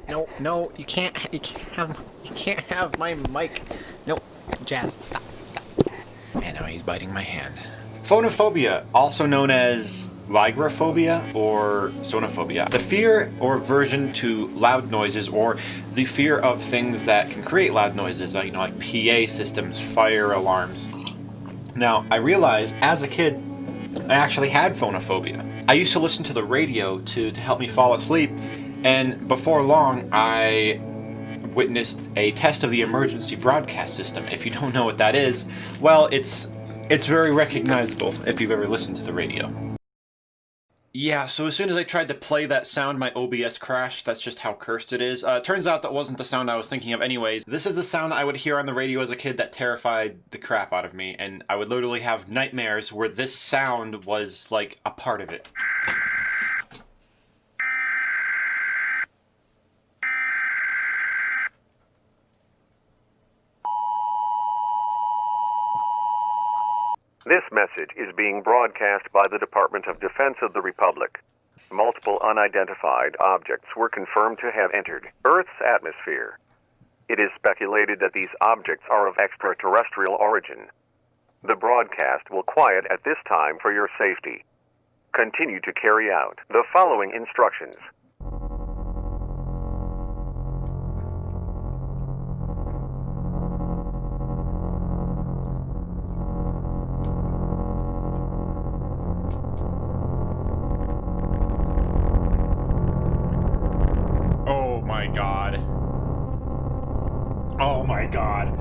No, no, you can't have my mic. No, Jazz, stop. And now he's biting my hand. Phonophobia, also known as lygrophobia or sonophobia. The fear or aversion to loud noises, or the fear of things that can create loud noises, like PA systems, fire alarms. Now, I realized as a kid, I actually had phonophobia. I used to listen to the radio to help me fall asleep, and before long, I witnessed a test of the emergency broadcast system. If you don't know what that is, well, it's very recognizable if you've ever listened to the radio. Yeah, so as soon as I tried to play that sound, my OBS crashed. That's just how cursed it is. Turns out that wasn't the sound I was thinking of anyways. This is the sound I would hear on the radio as a kid that terrified the crap out of me, and I would literally have nightmares where this sound was like a part of it. This message is being broadcast by the Department of Defense of the Republic. Multiple unidentified objects were confirmed to have entered Earth's atmosphere. It is speculated that these objects are of extraterrestrial origin. The broadcast will quiet at this time for your safety. Continue to carry out the following instructions. Oh my god. Oh my god.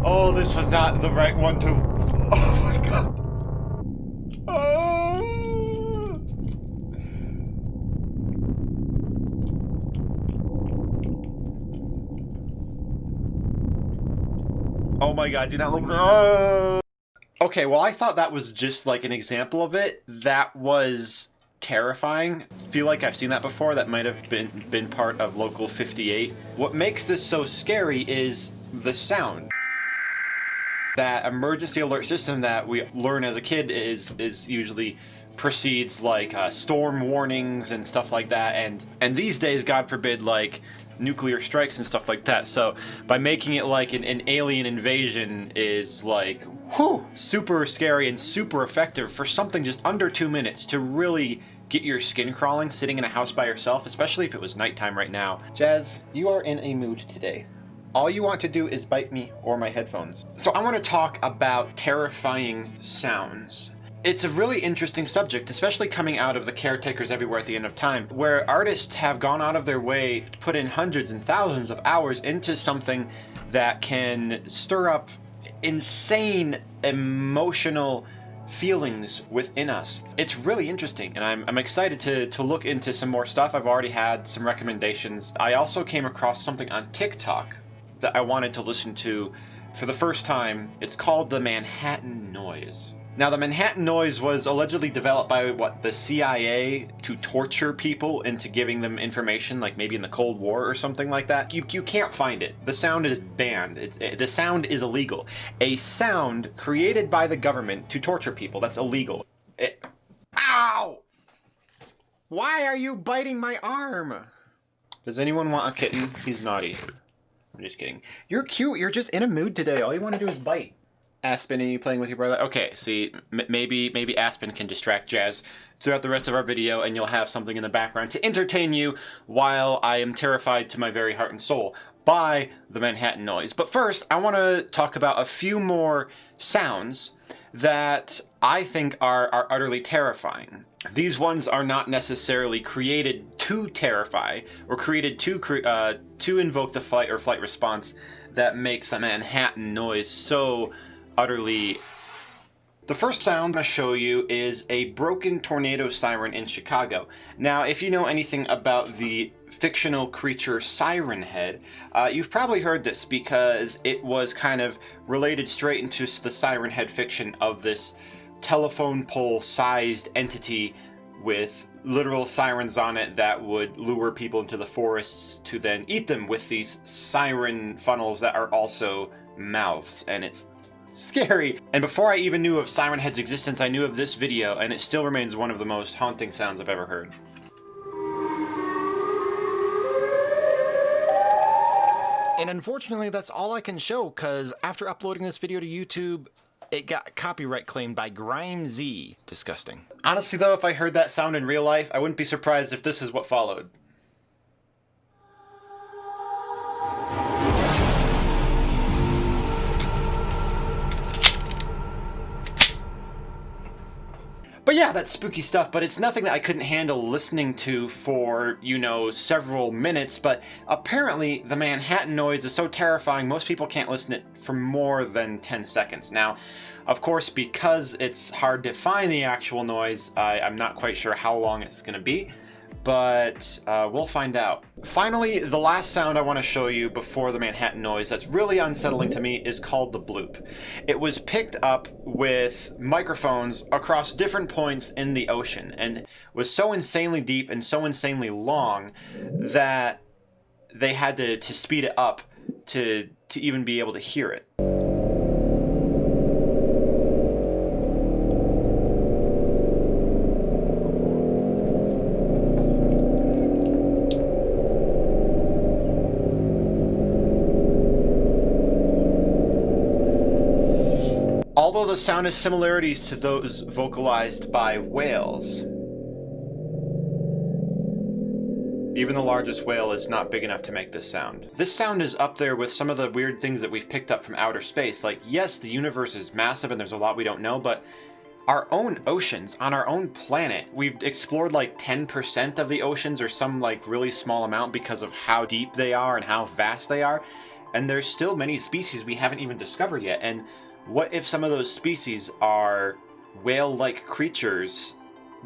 Oh, this was not the right one to... Oh my god. Oh. Oh my god, do not look... Oh. Okay, well, I thought that was just like an example of it. That was terrifying. I feel like I've seen that before. That might have been part of Local 58. What makes this so scary is the sound. That emergency alert system that we learn as a kid is usually precedes like storm warnings and stuff like that, and these days, God forbid, like nuclear strikes and stuff like that. So by making it like an alien invasion is like, whew, super scary and super effective for something just under 2 minutes to really get your skin crawling sitting in a house by yourself, especially if it was nighttime right now. Jazz, you are in a mood today. All you want to do is bite me or my headphones. So I want to talk about terrifying sounds. It's a really interesting subject, especially coming out of the Caretakers Everywhere at the End of Time, where artists have gone out of their way to put in hundreds and thousands of hours into something that can stir up insane emotional feelings within us. It's really interesting, and I'm excited to look into some more stuff. I've already had some recommendations. I also came across something on TikTok that I wanted to listen to for the first time. It's called the Manhattan Noise. Now, the Manhattan Noise was allegedly developed by, the CIA to torture people into giving them information, like maybe in the Cold War or something like that. You can't find it. The sound is banned. The sound is illegal. A sound created by the government to torture people, that's illegal. Ow! Why are you biting my arm? Does anyone want a kitten? He's naughty. I'm just kidding. You're cute. You're just in a mood today. All you want to do is bite. Aspen, are you playing with your brother? Okay, see, maybe Aspen can distract Jazz throughout the rest of our video, and you'll have something in the background to entertain you while I am terrified to my very heart and soul by the Manhattan Noise. But first, I want to talk about a few more sounds that I think are utterly terrifying. These ones are not necessarily created to terrify or created to invoke the fight or flight response that makes the Manhattan Noise so utterly... The first sound I'm going to show you is a broken tornado siren in Chicago. Now, if you know anything about the fictional creature Siren Head, you've probably heard this because it was kind of related straight into the Siren Head fiction of this telephone pole-sized entity with literal sirens on it that would lure people into the forests to then eat them with these siren funnels that are also mouths, and it's scary. And before I even knew of Siren Head's existence, I knew of this video, and it still remains one of the most haunting sounds I've ever heard. And unfortunately, that's all I can show, because after uploading this video to YouTube, it got copyright claimed by GrimeZ. Disgusting. Honestly though, if I heard that sound in real life, I wouldn't be surprised if this is what followed. But yeah, that's spooky stuff, but it's nothing that I couldn't handle listening to for, you know, several minutes, but apparently the Manhattan noise is so terrifying most people can't listen to it for more than 10 seconds. Now, of course, because it's hard to find the actual noise, I'm not quite sure how long it's going to be, but we'll find out. Finally, the last sound I want to show you before the Manhattan noise that's really unsettling to me is called the bloop. It was picked up with microphones across different points in the ocean and was so insanely deep and so insanely long that they had to speed it up to even be able to hear it. Although the sound has similarities to those vocalized by whales, even the largest whale is not big enough to make this sound. This sound is up there with some of the weird things that we've picked up from outer space. Like, yes, the universe is massive and there's a lot we don't know, but our own oceans on our own planet, we've explored like 10% of the oceans or some like really small amount because of how deep they are and how vast they are. And there's still many species we haven't even discovered yet. And what if some of those species are whale-like creatures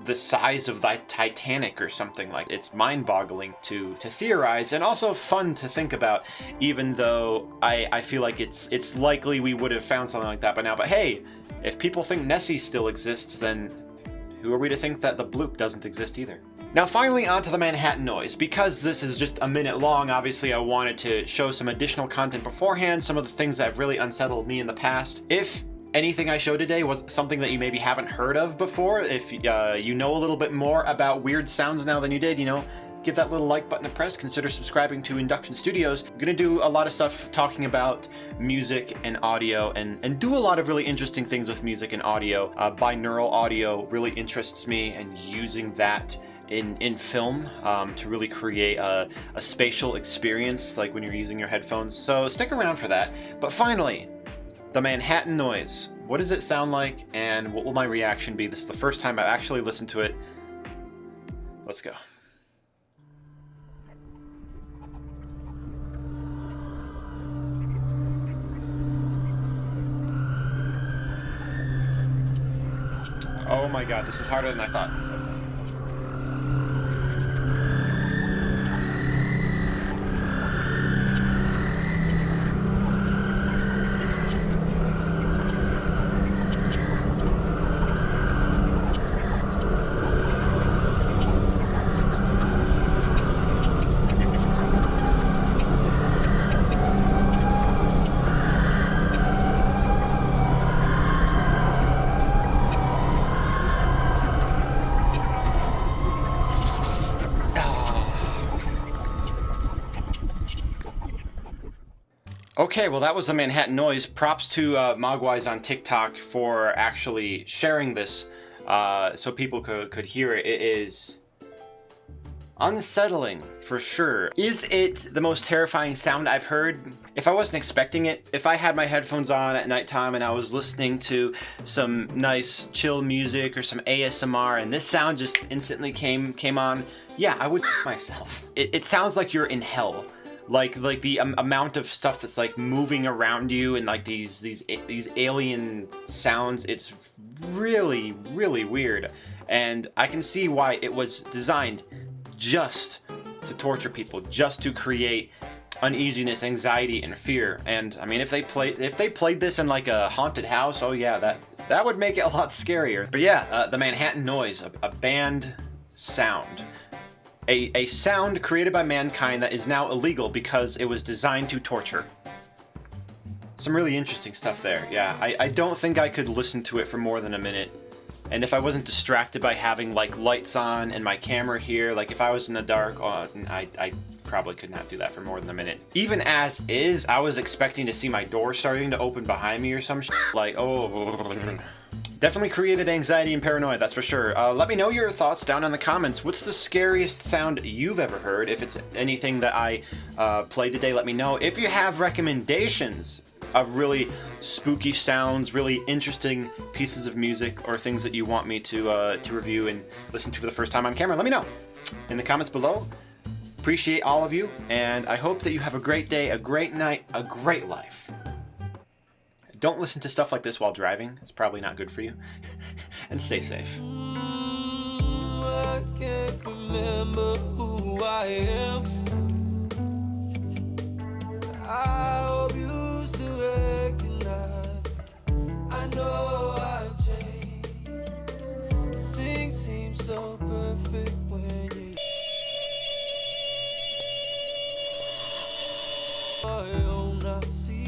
the size of the Titanic or something like? It's mind-boggling to theorize and also fun to think about, even though I feel like it's likely we would have found something like that by now. But hey, if people think Nessie still exists, then who are we to think that the bloop doesn't exist either? Now finally onto the Manhattan noise. Because this is just a minute long, obviously I wanted to show some additional content beforehand, some of the things that have really unsettled me in the past. If anything I showed today was something that you maybe haven't heard of before, if you know a little bit more about weird sounds now than you did, you know, give that little like button a press, consider subscribing to Induction Studios. I'm gonna do a lot of stuff talking about music and audio and do a lot of really interesting things with music and audio. Binaural audio really interests me, and using that in film to really create a spatial experience, like when you're using your headphones. So stick around for that. But finally, the Manhattan noise. What does it sound like, and what will my reaction be? This is the first time I've actually listened to it. Let's go. Oh my god, this is harder than I thought. Okay, well that was the Manhattan noise. Props to Mogwais on TikTok for actually sharing this so people could hear it. It is unsettling, for sure. Is it the most terrifying sound I've heard? If I wasn't expecting it, if I had my headphones on at nighttime and I was listening to some nice chill music or some ASMR and this sound just instantly came on, yeah, I would myself. It sounds like you're in hell. Like the amount of stuff that's like moving around you and like these alien sounds, it's really, really weird. And I can see why it was designed just to torture people, just to create uneasiness, anxiety, and fear. And I mean, if they played this in like a haunted house, oh yeah, that would make it a lot scarier. But yeah, the Manhattan noise, a banned sound. A sound created by mankind that is now illegal because it was designed to torture. Some really interesting stuff there. Yeah, I don't think I could listen to it for more than a minute And if I wasn't distracted by having like lights on and my camera here, like if I was in the dark, I probably could not do that for more than a minute. Even as is, I was expecting to see my door starting to open behind me or some shit. Like, oh. Definitely created anxiety and paranoia, that's for sure. Let me know your thoughts down in the comments. What's the scariest sound you've ever heard? If it's anything that I played today, let me know. If you have recommendations of really spooky sounds, really interesting pieces of music, or things that you want me to review and listen to for the first time on camera, let me know in the comments below. Appreciate all of you, and I hope that you have a great day, a great night, a great life. Don't listen to stuff like this while driving. It's probably not good for you. And stay safe. I can't remember who I am. I hope you still recognize. I know I've changed. Things seem so perfect when you I see